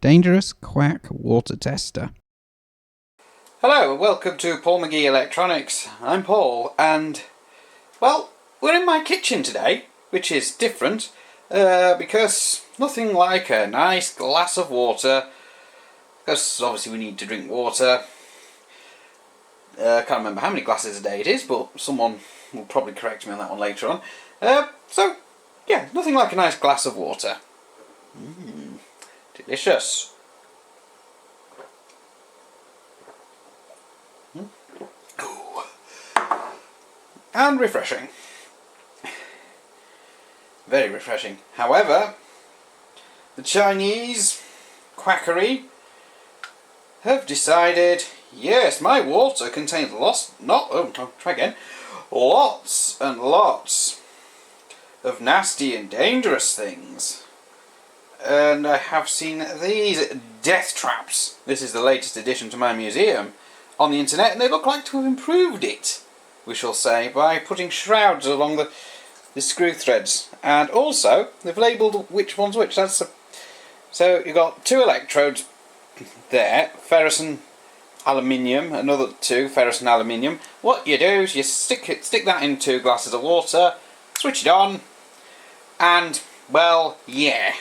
Dangerous quack water tester. Hello, welcome to Paul McGee Electronics. I'm Paul, and, well, we're in my kitchen today, which is different, because nothing like a nice glass of water, because obviously we need to drink water. I can't remember how many glasses a day it is, but someone will probably correct me on that one later on. So, yeah, nothing like a nice glass of water. Delicious. Ooh. And refreshing. Very refreshing. However, the Chinese quackery have decided, yes, my water contains lots and lots of nasty and dangerous things. And I have seen these death traps. This is the latest addition to my museum on the internet, and they look like to have improved it, we shall say, by putting shrouds along the screw threads. And also, they've labelled which one's which. So you've got two electrodes there, ferrous and aluminium, another two, ferrous and aluminium. What you do is you stick that in 2 glasses of water, switch it on, and, well, yeah.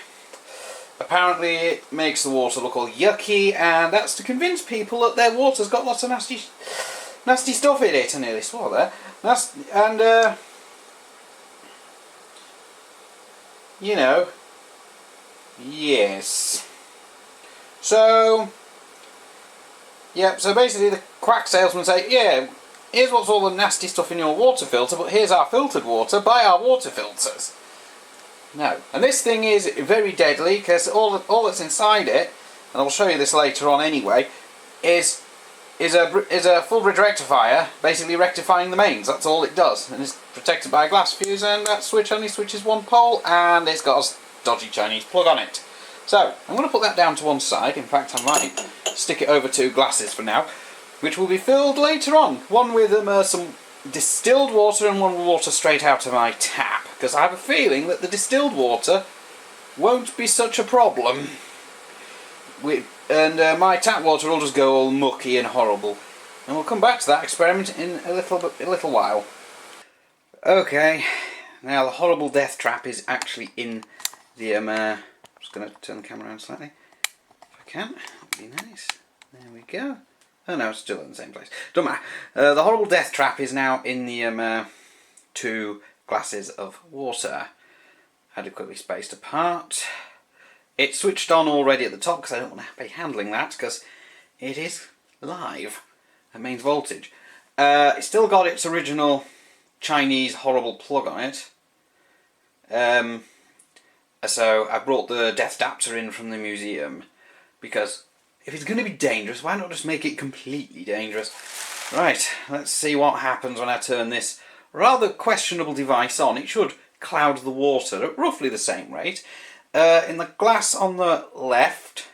Apparently it makes the water look all yucky, and that's to convince people that their water's got lots of nasty stuff in it. I nearly swore there. You know, yes. So, yeah, so basically the quack salesman say, yeah, here's what's all the nasty stuff in your water filter, but here's our filtered water, buy our water filters. No. And this thing is very deadly, because all that's inside it, and I'll show you this later on anyway, is a full bridge rectifier, basically rectifying the mains. That's all it does. And it's protected by a glass fuse, and that switch only switches one pole, and it's got a dodgy Chinese plug on it. So, I'm going to put that down to one side. In fact, I might stick it over 2 glasses for now, which will be filled later on. One with some distilled water and one with water straight out of my tap, because I have a feeling that the distilled water won't be such a problem. And my tap water will just go all mucky and horrible. And we'll come back to that experiment in a little while. Okay, now the horrible death trap is actually in the I'm just going to turn the camera around slightly, if I can. That would be nice. There we go. Oh no, it's still in the same place. Don't matter. The horrible death trap is now in the 2 glasses of water, adequately spaced apart. It's switched on already at the top, because I don't want to be handling that, because it is live at mains voltage. It's still got its original Chinese horrible plug on it. So I brought the death adapter in from the museum, because if it's going to be dangerous, why not just make it completely dangerous? Right, let's see what happens when I turn this rather questionable device on. It should cloud the water at roughly the same rate. In the glass on the left,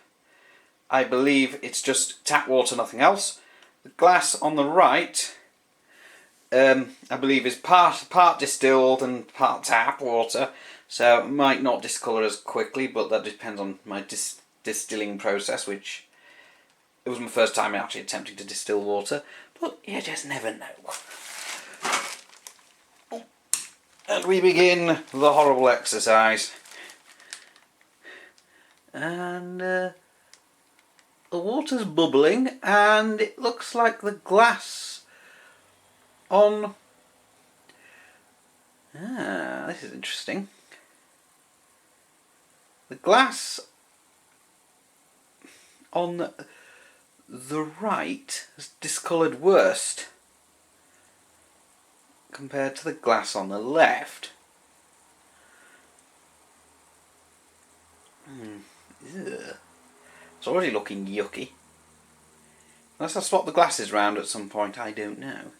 I believe it's just tap water, nothing else. The glass on the right, I believe is part distilled and part tap water, so it might not discolour as quickly, but that depends on my distilling process, which it was my first time actually attempting to distill water, but you just never know. And we begin the horrible exercise. And the water's bubbling, and it looks like the glass on... this is interesting. The glass on the right has discoloured worst compared to the glass on the left. It's already looking yucky. Unless I swap the glasses round at some point, I don't know.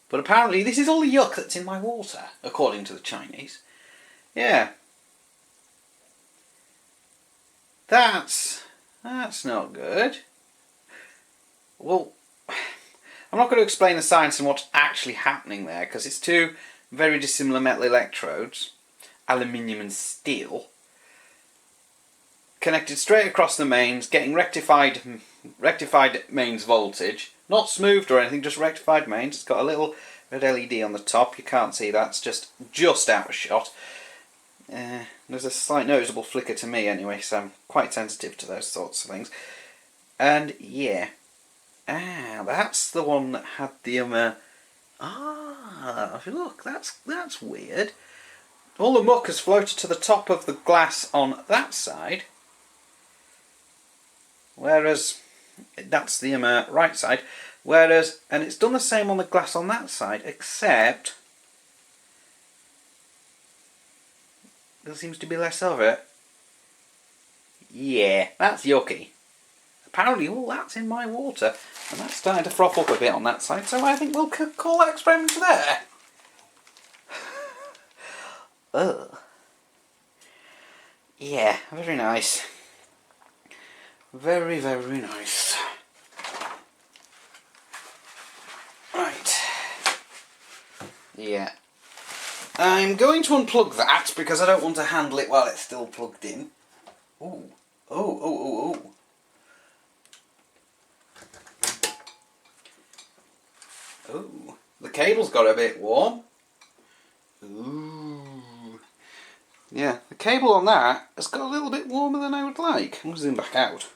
But apparently this is all the yuck that's in my water, according to the Chinese. Yeah. That's not good. Well, I'm not going to explain the science and what's actually happening there, because it's 2 very dissimilar metal electrodes, aluminium and steel, connected straight across the mains, getting rectified mains voltage. Not smoothed or anything, just rectified mains. It's got a little red LED on the top. You can't see that, it's just out of shot. There's a slight noticeable flicker to me anyway, so I'm quite sensitive to those sorts of things. And yeah, that's the one that had the look, that's weird. All the muck has floated to the top of the glass on that side, whereas that's the right side. Whereas, and it's done the same on the glass on that side, except there seems to be less of it. Yeah, that's yucky. Apparently all that's in my water, and that's starting to froth up a bit on that side, so I think we'll call that experiment there. Ugh. Yeah, very nice. Very, very nice. Right. Yeah. I'm going to unplug that because I don't want to handle it while it's still plugged in. Ooh. Oh. Oh, the cable's got a bit warm. Ooh. Yeah, the cable on that has got a little bit warmer than I would like. I'm going to zoom back out.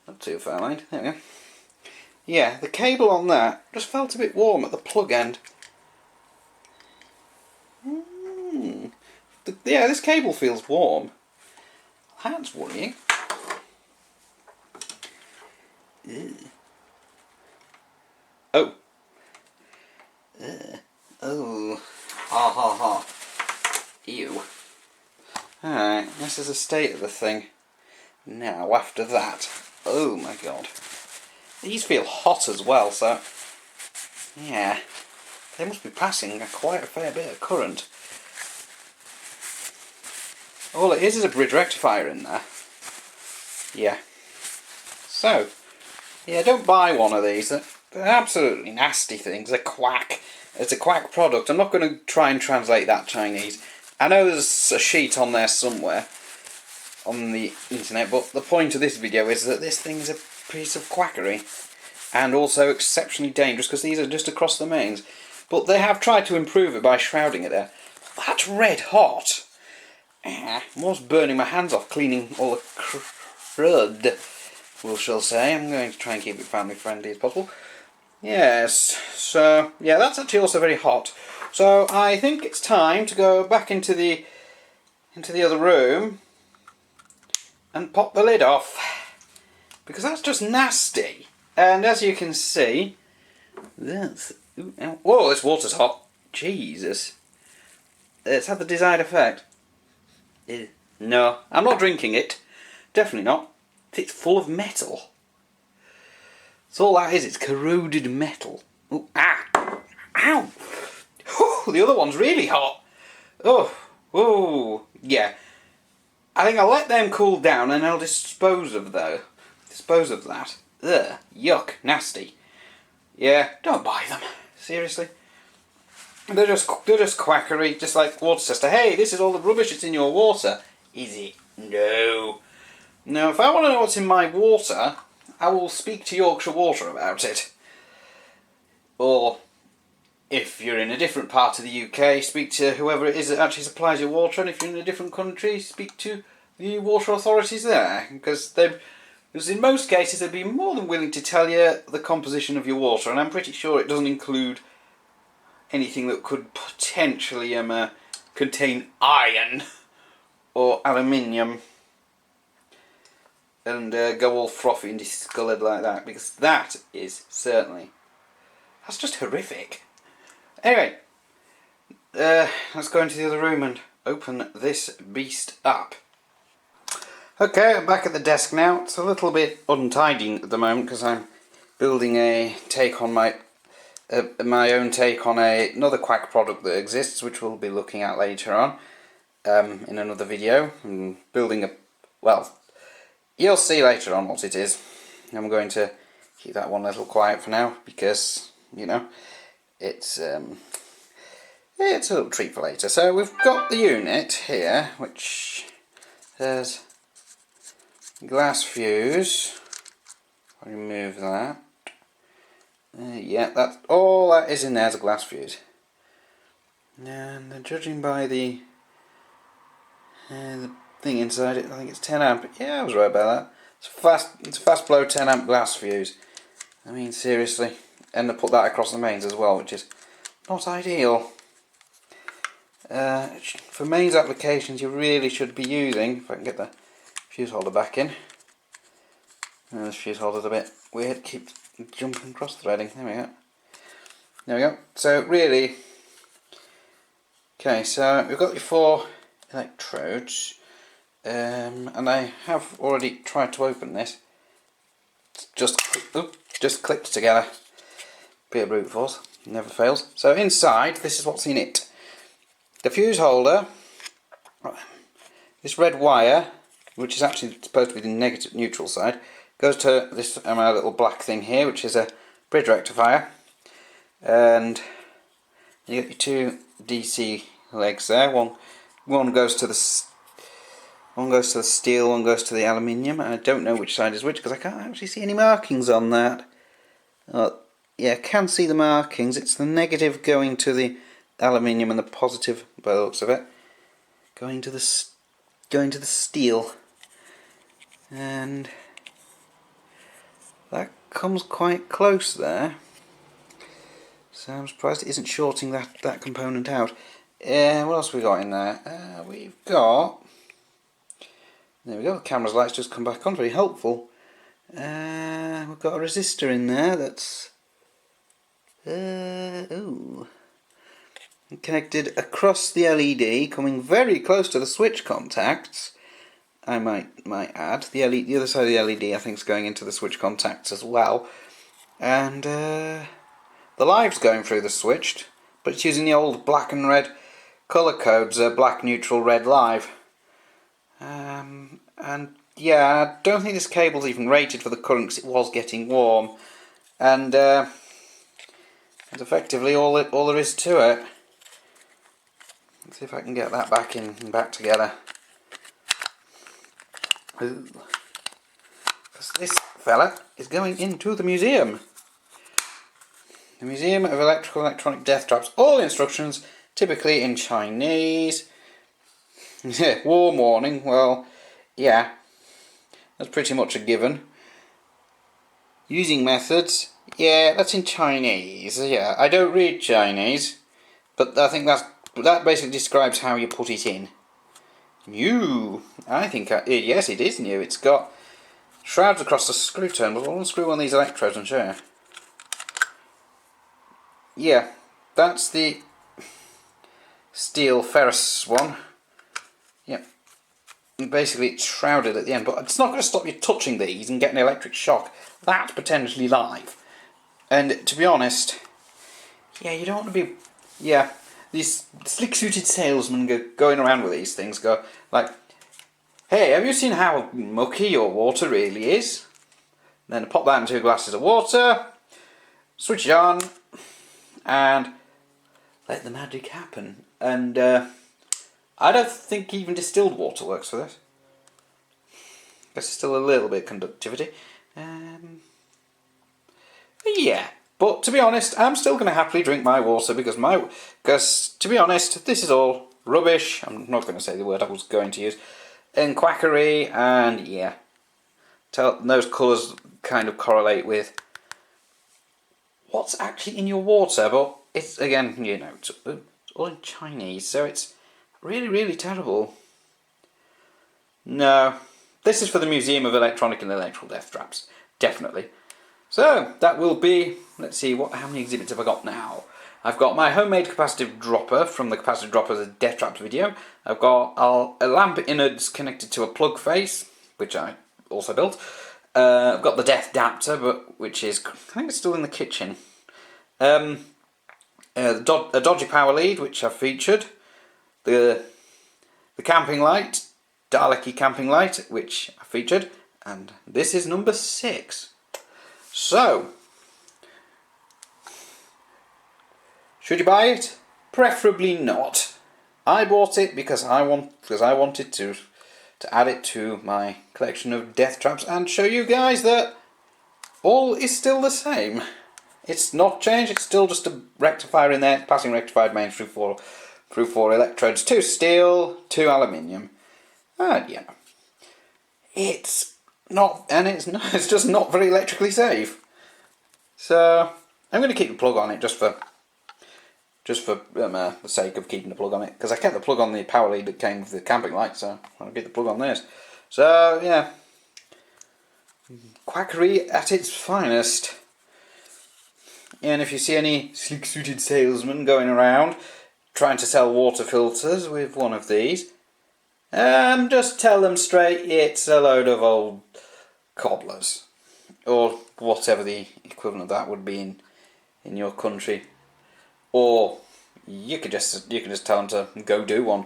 Not too far, mind. There we go. Yeah, the cable on that just felt a bit warm at the plug end. Yeah, this cable feels warm. That's worrying. Ew. Oh. Oh. Ha ha ha. Ew. Alright, this is the state of the thing. Now, after that. Oh my god. These feel hot as well, so... yeah. They must be passing quite a fair bit of current. All it is a bridge rectifier in there. Yeah. So, yeah, don't buy one of these. They're absolutely nasty things. They're quack. It's a quack product. I'm not going to try and translate that Chinese. I know there's a sheet on there somewhere on the internet, but the point of this video is that this thing is a piece of quackery and also exceptionally dangerous because these are just across the mains. But they have tried to improve it by shrouding it there. That's red hot. I'm almost burning my hands off cleaning all the crud, we shall say. I'm going to try and keep it family friendly as possible. Yes, so yeah, that's actually also very hot. So I think it's time to go back into the other room and pop the lid off, because that's just nasty. And as you can see, whoa, this water's hot. Jesus, it's had the desired effect. No, I'm not drinking it. Definitely not. It's full of metal. That's all that is. It's corroded metal. Ooh, ah! Ow! Whew, the other one's really hot. Oh, yeah. I think I'll let them cool down and I'll dispose of that. Ugh, yuck, nasty. Yeah, don't buy them. Seriously. They're just quackery, just like water tester. Hey, this is all the rubbish that's in your water. Is it? No. No, if I want to know what's in my water, I will speak to Yorkshire Water about it. Or, if you're in a different part of the UK, speak to whoever it is that actually supplies your water, and if you're in a different country, speak to the water authorities there, because in most cases they'd be more than willing to tell you the composition of your water, and I'm pretty sure it doesn't include anything that could potentially contain iron or aluminium and go all frothy and discoloured like that, because that is certainly, that's just horrific. Anyway, let's go into the other room and open this beast up. Okay, I'm back at the desk now. It's a little bit untidy at the moment because I'm building a take on my own take on another quack product that exists, which we'll be looking at later on in another video. I'm building well, you'll see later on what it is. I'm going to keep that one a little quiet for now because, you know, it's a little treat for later. So we've got the unit here, which has glass fuse. I'll remove that. Yeah, that's all that is in there is a glass fuse. And judging by the thing inside it, I think it's 10 amp. Yeah, I was right about that. It's a fast flow 10 amp glass fuse. I mean, seriously. And I put that across the mains as well, which is not ideal. For mains applications, you really should be using, if I can get the fuse holder back in. This fuse holder's a bit weird, keeps jumping cross threading. There we go. There we go. So really, okay, so we've got your 4 electrodes, and I have already tried to open this. Just clicked together. Bit of brute force, never fails. So inside, this is what's in it. The fuse holder, this red wire, which is actually supposed to be the negative neutral side, goes to this little black thing here, which is a bridge rectifier, and you get your 2 DC legs there. One goes to the steel, one goes to the aluminium, and I don't know which side is which because I can't actually see any markings on that. Yeah, I can see the markings. It's the negative going to the aluminium and the positive, by the looks of it, going to the steel, and that comes quite close there. So I'm surprised it isn't shorting that component out. What else have we got in there? We've got, there we go, the camera's lights just come back on, very helpful. We've got a resistor in there that's connected across the LED, coming very close to the switch contacts. I might add, the other side of the LED I think is going into the switch contacts as well, and the live's going through the switched, but it's using the old black and red colour codes, black, neutral, red, live. And yeah, I don't think this cable's even rated for the current because it was getting warm, and it's effectively all there is to it. Let's see if I can get that back in and back together. Because this fella is going into the museum. The Museum of Electrical and Electronic Death Traps. All instructions, typically in Chinese. War warning, well, yeah, that's pretty much a given. Using methods, yeah, that's in Chinese. Yeah, I don't read Chinese, but I think that basically describes how you put it in. New. I think, yes, it is new. It's got shrouds across the screw turn, but I'll unscrew one of these electrodes and show you. Yeah, that's the steel ferrous one. Yep. And basically it's shrouded at the end, but it's not going to stop you touching these and getting an electric shock. That's potentially live. And to be honest, yeah, you don't want to be, yeah, these slick-suited salesmen going around with these things go like, hey, have you seen how mucky your water really is? Then pop that in 2 glasses of water, switch it on, and let the magic happen. And I don't think even distilled water works for this. Guess it's still a little bit of conductivity. Yeah, but to be honest, I'm still going to happily drink my water because to be honest, this is all rubbish. I'm not going to say the word I was going to use. And quackery, and yeah, those colours kind of correlate with what's actually in your water, but it's, again, you know, it's all in Chinese, so it's really, really terrible. No, this is for the Museum of Electronic and Electrical Death Traps, definitely. So, that will be, let's see, how many exhibits have I got now? I've got my homemade capacitive dropper from the capacitive dropper Death Traps video. I've got a lamp innards connected to a plug face, which I also built. I've got the death adapter, which is, I think it's still in the kitchen. A dodgy power lead, which I've featured. The camping light, Daleki camping light, which I featured. And this is number 6. So, should you buy it? Preferably not. I bought it because I wanted to to add it to my collection of death traps and show you guys that all is still the same. It's not changed, it's still just a rectifier in there, passing rectified mains through four electrodes, 2 steel, 2 aluminium. And yeah, it's not, and it's just not very electrically safe. So I'm going to keep the plug on it just for the sake of keeping the plug on it, because I kept the plug on the power lead that came with the camping light, so I'll get the plug on this. So yeah, quackery at its finest. And if you see any slick-suited salesmen going around trying to sell water filters with one of these, just tell them straight it's a load of old cobblers, or whatever the equivalent of that would be in your country. Or you could just tell them to go do one.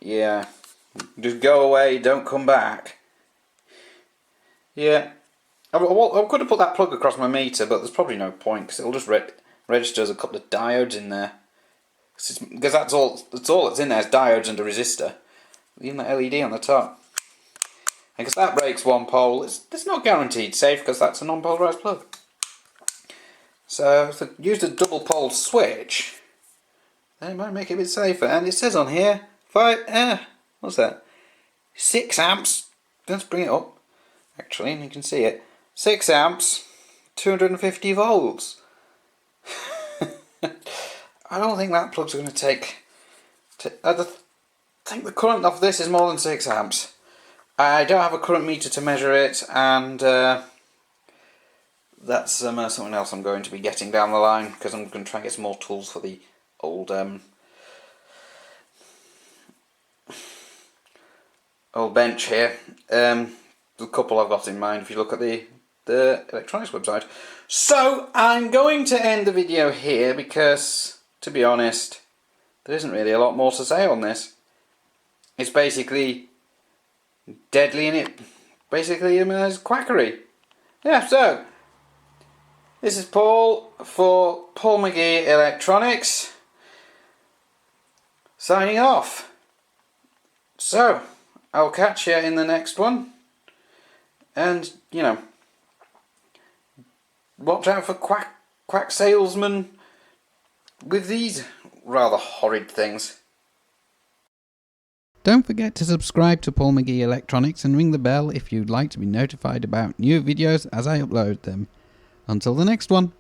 Yeah, just go away, don't come back. Yeah, I could have put that plug across my meter, but there's probably no point because it'll just register as a couple of diodes in there. Because that's all that's in there is diodes and a resistor, even the LED on the top. And because that breaks one pole, it's not guaranteed safe because that's a non-polarized plug. So if I used a double pole switch, then it might make it a bit safer. And it says on here, what's that? 6 amps. Let's bring it up, actually, and you can see it. 6 amps, 250 volts. I don't think that plug's going to take. I think the current of this is more than 6 amps. I don't have a current meter to measure it, and that's something else I'm going to be getting down the line, because I'm going to try and get some more tools for the old bench here. The couple I've got in mind if you look at the electronics website. So I'm going to end the video here because, to be honest, there isn't really a lot more to say on this. It's basically deadly in it. Basically, it's quackery. Yeah, so this is Paul for Paul McGee Electronics, signing off. So I'll catch you in the next one, and watch out for quack salesmen with these rather horrid things. Don't forget to subscribe to Paul McGee Electronics and ring the bell if you'd like to be notified about new videos as I upload them. Until the next one.